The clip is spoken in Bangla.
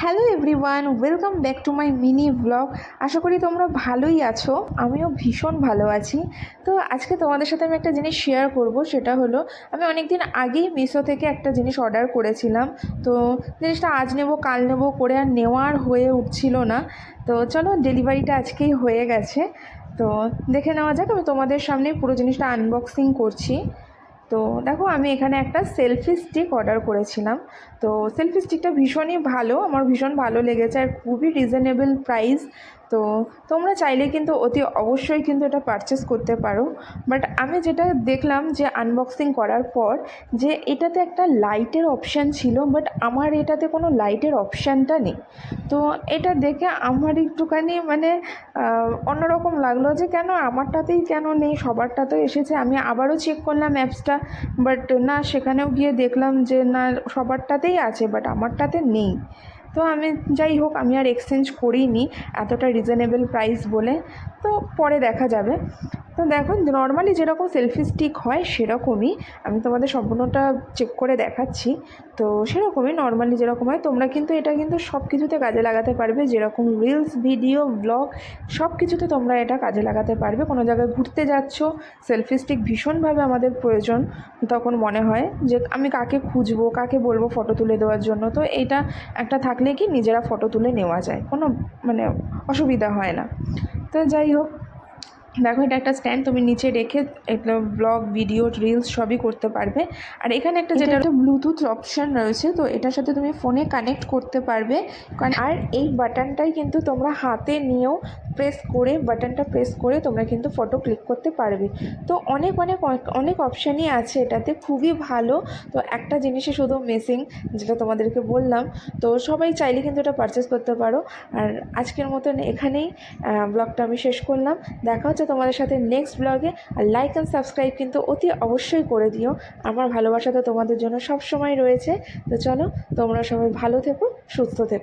Hello everyone, welcome back to my mini vlog. আশা করি তোমরা ভালোই আছো, আমিও ভীষণ ভালো আছি। তো আজকে তোমাদের সাথে আমি একটা জিনিস শেয়ার করব, সেটা হলো আমি অনেক দিন আগেই মিশো থেকে একটা জিনিস অর্ডার করেছিলাম। তো জিনিসটা আজ নেব কাল নেব করে আর নেওয়ার হয়ে উঠছিল না। তো চলো, ডেলিভারিটা আজকেই হয়ে গেছে। তো দেখে নেওয়া যাক, আমি তোমাদের সামনে পুরো জিনিসটা আনবক্সিং করছি। তো দেখো, আমি এখানে একটা সেলফি স্টিক অর্ডার করেছিলাম। তো সেলফি স্টিকটা ভীষণই ভালো, আমার ভীষণ ভালো লেগেছে আর খুবই রিজনেবল প্রাইস। তো তোমরা চাইলে কিন্তু অতি অবশ্যই কিন্তু এটা পারচেস করতে পারো। বাট আমি যেটা দেখলাম যে আনবক্সিং করার পর, যে এটাতে একটা লাইটের অপশান ছিল, বাট আমার এটাতে কোনো লাইটের অপশানটা নেই। তো এটা দেখে আমার একটুখানি অন্যরকম লাগলো, যে কেন আমারটাতেই কেন নেই, সবারটাতেও এসেছে। আমি আবারও চেক করলাম অ্যাপসটা, বাট না, সেখানেও গিয়ে দেখলাম যে না, সবারটাতেই আছে বাট আমারটাতে নেই। তো আমি, যাই হোক, আমি আর এক্সচেঞ্জ করিনি এতটা রিজনেবল প্রাইস বলে। তো পরে দেখা যাবে। তো দেখো, নর্মালি যেরকম সেলফি স্টিক হয় সেরকমই আমি তোমাদের সম্পূর্ণটা চেক করে দেখাচ্ছি। তো সেরকমই নর্মালি যেরকম হয়, তোমরা কিন্তু এটা কিন্তু সব কিছুতে কাজে লাগাতে পারবে, যেরকম রিলস, ভিডিও, ব্লগ, সব কিছুতে তোমরা এটা কাজে লাগাতে পারবে। কোনো জায়গায় ঘুরতে যাচ্ছ, সেলফি স্টিক ভীষণভাবে আমাদের প্রয়োজন। তখন মনে হয় যে আমি কাকে খুঁজবো, কাকে বলবো ফটো তুলে দেওয়ার জন্য। তো এটা একটা থাকলে কি নিজেরা ফটো তুলে নেওয়া যায়, কোনো অসুবিধা হয় না। তো যাই হোক, দেখো, এটা একটা স্ট্যান্ড, তুমি নিচে রেখে এটা ব্লগ, ভিডিও, রিলস সবই করতে পারবে। আর এখানে যেটা একটা ব্লুটুথ অপশান রয়েছে, তো এটার সাথে তুমি ফোনে কানেক্ট করতে পারবে। আর এই বাটনটাই কিন্তু তোমরা হাতে নিয়েও বাটনটা প্রেস করে তোমরা কিন্তু ফটো ক্লিক করতে পারবে। তো অনেক অনেক অনেক অপশানই আছে এটাতে, খুবই ভালো। তো একটা জিনিসই শুধু মিসিং, যেটা তোমাদেরকে বললাম। তো সবাই চাইলে কিন্তু এটা পারচেস করতে পারো। আর আজকের মতন এখানেই ব্লগটা আমি শেষ করলাম। দেখা হচ্ছে তোমাদের সাথে নেক্সট ব্লগে। আর লাইক অ্যান্ড সাবস্ক্রাইব কিন্তু অতি অবশ্যই করে দিও, আমার ভালোবাসা তো তোমাদের জন্য সব সময় রয়েছে। তো চলো, তোমরা সবাই ভালো থেকো, সুস্থ থেকো।